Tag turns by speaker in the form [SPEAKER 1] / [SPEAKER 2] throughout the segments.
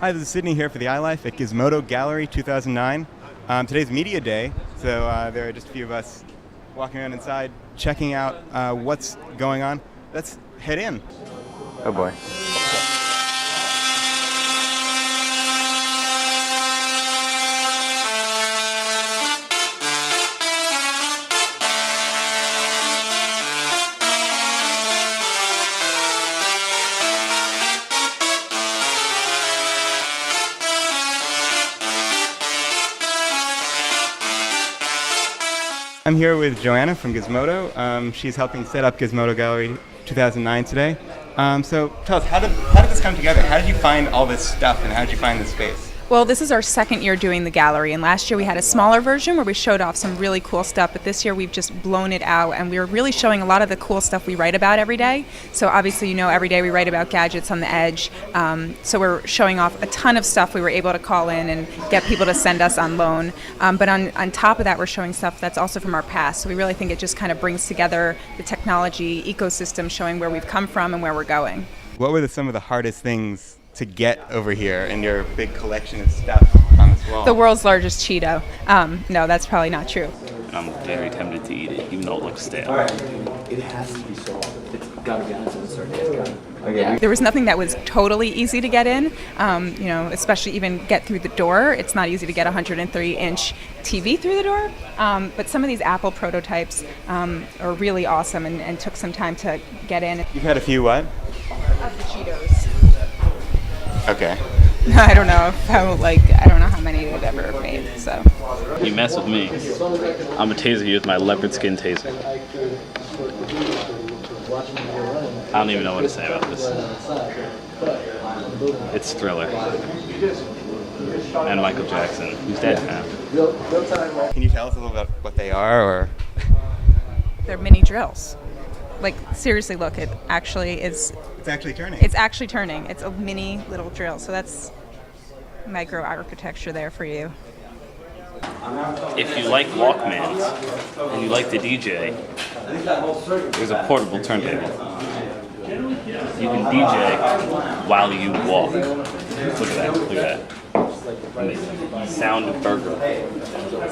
[SPEAKER 1] Hi, this is Sydney here for the iLife at Gizmodo Gallery 2009. Today's media day, so there are just a few of us walking around inside, checking out what's going on. Let's head in.
[SPEAKER 2] Oh boy.
[SPEAKER 1] I'm here with Joanna from Gizmodo. She's helping set up Gizmodo Gallery 2009 today. So tell us, how did this come together? How did you find all this stuff, and how did you find this space?
[SPEAKER 3] Well, this is our second year doing the gallery, and last year we had a smaller version where we showed off some really cool stuff, but this year we've just blown it out, and we're really showing a lot of the cool stuff we write about every day. So obviously, every day we write about gadgets on the edge, so we're showing off a ton of stuff we were able to call in and get people to send us on loan. But on top of that, we're showing stuff that's also from our past, so we really think it just kind of brings together the technology ecosystem, showing where we've come from and where we're going.
[SPEAKER 1] What were some of the hardest things to get over here in your big collection of stuff on this wall?
[SPEAKER 3] The world's largest Cheeto. No, that's probably not true.
[SPEAKER 4] I'm very tempted to eat it, even though it looks stale.
[SPEAKER 5] It has to be sold. It's got to be honest with a certain
[SPEAKER 3] There was nothing that was totally easy to get in, especially even get through the door. It's not easy to get a 103-inch TV through the door, but some of these Apple prototypes are really awesome and took some time to get in.
[SPEAKER 1] You've had a few what?
[SPEAKER 3] Of the Cheetos.
[SPEAKER 1] Okay.
[SPEAKER 3] I don't know I don't know how many they've ever made, so.
[SPEAKER 4] You mess with me, I'm gonna taser you with my leopard skin taser. I don't even know what to say about this. It's Thriller. And Michael Jackson, who's dead now.
[SPEAKER 1] Can you tell us a little about what they are, or?
[SPEAKER 3] They're mini drills. Seriously, look, it actually is.
[SPEAKER 1] It's actually turning.
[SPEAKER 3] It's actually turning. It's a mini little drill. So that's micro architecture there for you.
[SPEAKER 4] If you like Walkmans and you like the DJ, there's a portable turntable. You can DJ while you walk. Look at that. Amazing. Sound burger.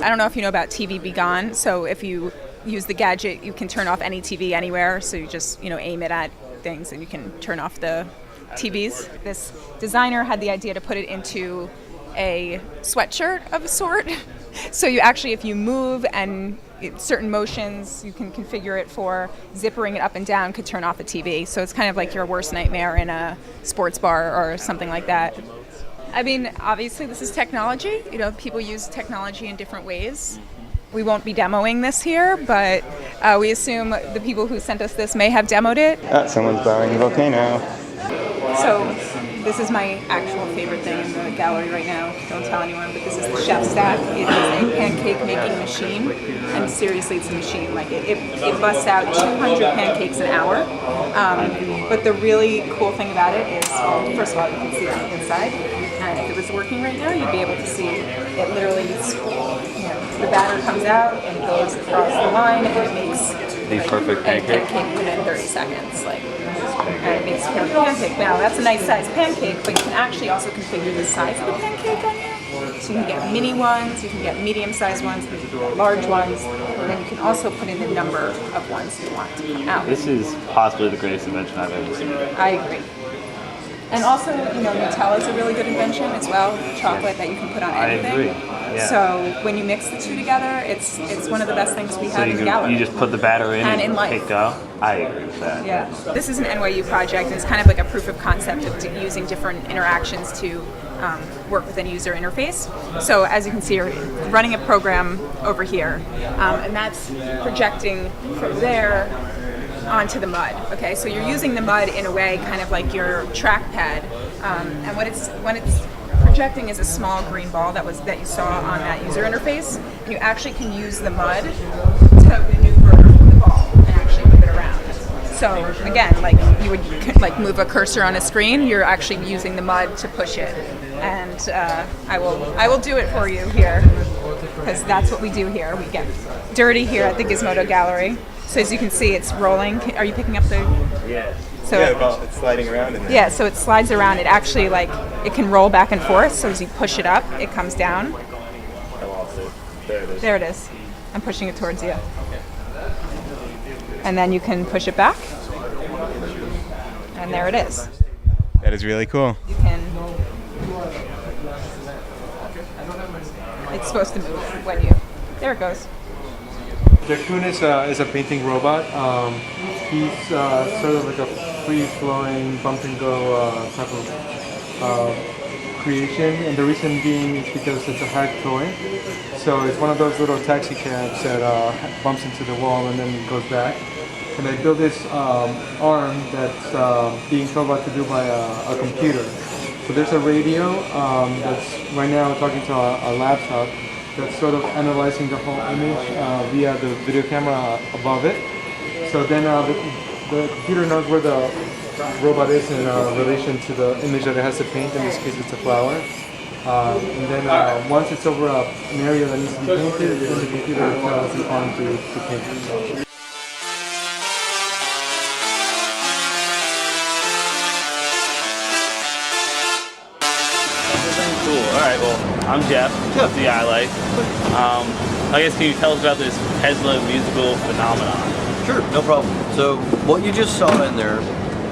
[SPEAKER 3] I don't know if you know about TV Be Gone. So if you use the gadget, you can turn off any TV anywhere. So you just aim it at things and you can turn off the TVs. This designer had the idea to put it into a sweatshirt of a sort. So you actually, if you move and certain motions, you can configure it for zippering it up and down could turn off the TV. So it's kind of like your worst nightmare in a sports bar or something like that. I mean, obviously this is technology. People use technology in different ways. We won't be demoing this here, but we assume the people who sent us this may have demoed it.
[SPEAKER 1] Someone's blowing a volcano.
[SPEAKER 3] So this is my actual favorite thing in the gallery right now. Don't tell anyone, but this is the Chef Stack. It is a pancake making machine, and seriously, it's a machine. It busts out 200 pancakes an hour. But the really cool thing about it is, first of all, you can see it on the inside. And if it was working right now, you'd be able to see it literally, the batter comes out and goes across the line and it makes
[SPEAKER 4] The perfect
[SPEAKER 3] a
[SPEAKER 4] pancake.
[SPEAKER 3] pancake within 30 seconds. And it makes a perfect pancake. Now, that's a nice size pancake, but you can actually also configure the size of the pancake on here. So you can get mini ones, you can get medium-sized ones, you can get large ones, and then you can also put in the number of ones you want to come out.
[SPEAKER 4] This is possibly the greatest invention I've ever seen.
[SPEAKER 3] I agree. And also, Nutella is a really good invention as well. Chocolate that you can put on anything.
[SPEAKER 4] I agree. Yeah.
[SPEAKER 3] So when you mix the two together, it's one of the best things we have in the gallery.
[SPEAKER 4] You just put the batter in
[SPEAKER 3] And
[SPEAKER 4] and
[SPEAKER 3] in life.
[SPEAKER 4] take go. I agree with that.
[SPEAKER 3] Yeah. This is an NYU project, and it's kind of like a proof of concept of using different interactions to work with a user interface. So as you can see, you're running a program over here, and that's projecting from there onto the mud. Okay, so you're using the mud in a way kind of like your trackpad, and when it's projecting is a small green ball that you saw on that user interface, and you actually can use the mud to maneuver the ball and actually move it around. So again, like you would move a cursor on a screen, you're actually using the mud to push it. And I will do it for you here, because that's what we do here. We get dirty here at the Gizmodo Gallery. So as you can see, it's rolling. Are you picking up the?
[SPEAKER 4] Yeah.
[SPEAKER 3] So
[SPEAKER 1] Yeah, well, it's sliding around in there.
[SPEAKER 3] yeah, so it slides around. It actually it can roll back and forth. So as you push it up, it comes down.
[SPEAKER 4] I lost it. There it is.
[SPEAKER 3] There it is. I'm pushing it towards you. And then you can push it back. And there it is.
[SPEAKER 1] That is really cool.
[SPEAKER 3] You can. It's supposed to move when you. There it goes.
[SPEAKER 2] Raccoon is a painting robot. He's sort of like a free-flowing bump and go type of creation, and the reason being is because it's a hack toy. So it's one of those little taxi cabs that bumps into the wall and then goes back. And I built this arm that's being told what to do by a computer. So there's a radio that's right now talking to a laptop that's sort of analyzing the whole image via the video camera above it. So then the computer knows where the robot is in relation to the image that it has to paint. In this case, it's a flower. And then once it's over an area that needs to be painted, then the computer tells the arm to paint it.
[SPEAKER 4] Cool. All right. Well, I'm Jeff. Jeff, the iLife. I guess can you tell us about this Tesla musical phenomenon?
[SPEAKER 6] Sure, no problem. So what you just saw in there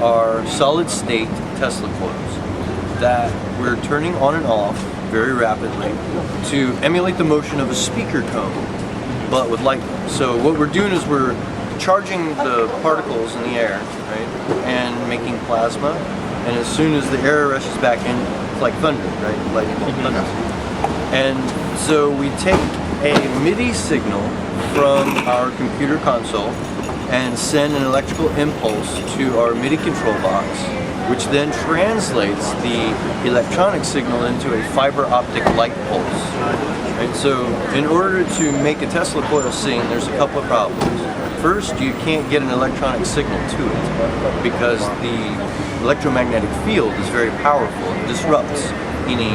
[SPEAKER 6] are solid state Tesla coils that we're turning on and off very rapidly to emulate the motion of a speaker cone, but with light. So what we're doing is we're charging the particles in the air, right, and making plasma. And as soon as the air rushes back in, it's like thunder, right? Lightning bolt thunder. And so we take a MIDI signal from our computer console and send an electrical impulse to our MIDI control box, which then translates the electronic signal into a fiber optic light pulse. Right? So in order to make a Tesla coil sing, there's a couple of problems. First, you can't get an electronic signal to it because the electromagnetic field is very powerful. It disrupts any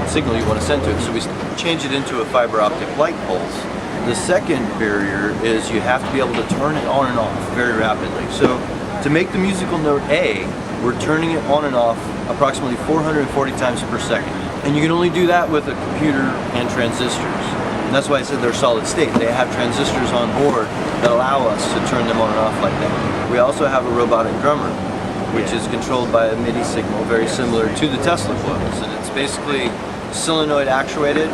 [SPEAKER 6] signal you want to send to it. So we change it into a fiber optic light pulse. The second barrier is you have to be able to turn it on and off very rapidly. So to make the musical note A, we're turning it on and off approximately 440 times per second. And you can only do that with a computer and transistors. And that's why I said they're solid state. They have transistors on board that allow us to turn them on and off like that. We also have a robotic drummer, which is controlled by a MIDI signal very similar to the Tesla coils. And it's basically solenoid actuated.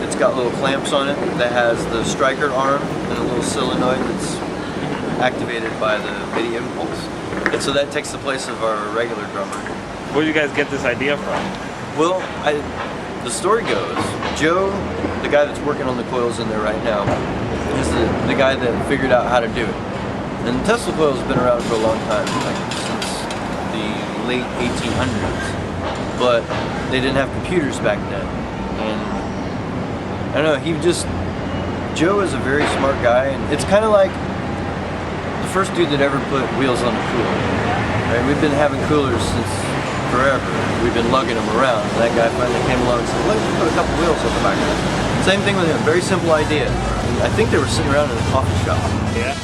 [SPEAKER 6] It's got little clamps on it that has the striker arm and a little solenoid that's activated by the MIDI impulse. And so that takes the place of our regular drummer.
[SPEAKER 4] Where did you guys get this idea from?
[SPEAKER 6] Well, the story goes, Joe, the guy that's working on the coils in there right now, is the guy that figured out how to do it. And the Tesla coil has been around for a long time, like since the late 1800s. But they didn't have computers back then. And I don't know, Joe is a very smart guy, and it's kind of like the first dude that ever put wheels on a cooler. Right? We've been having coolers since forever. We've been lugging them around. And that guy finally came along and said, let's put a couple wheels on the back of it. Same thing with him, very simple idea. And I think they were sitting around in a coffee shop.
[SPEAKER 4] Yeah.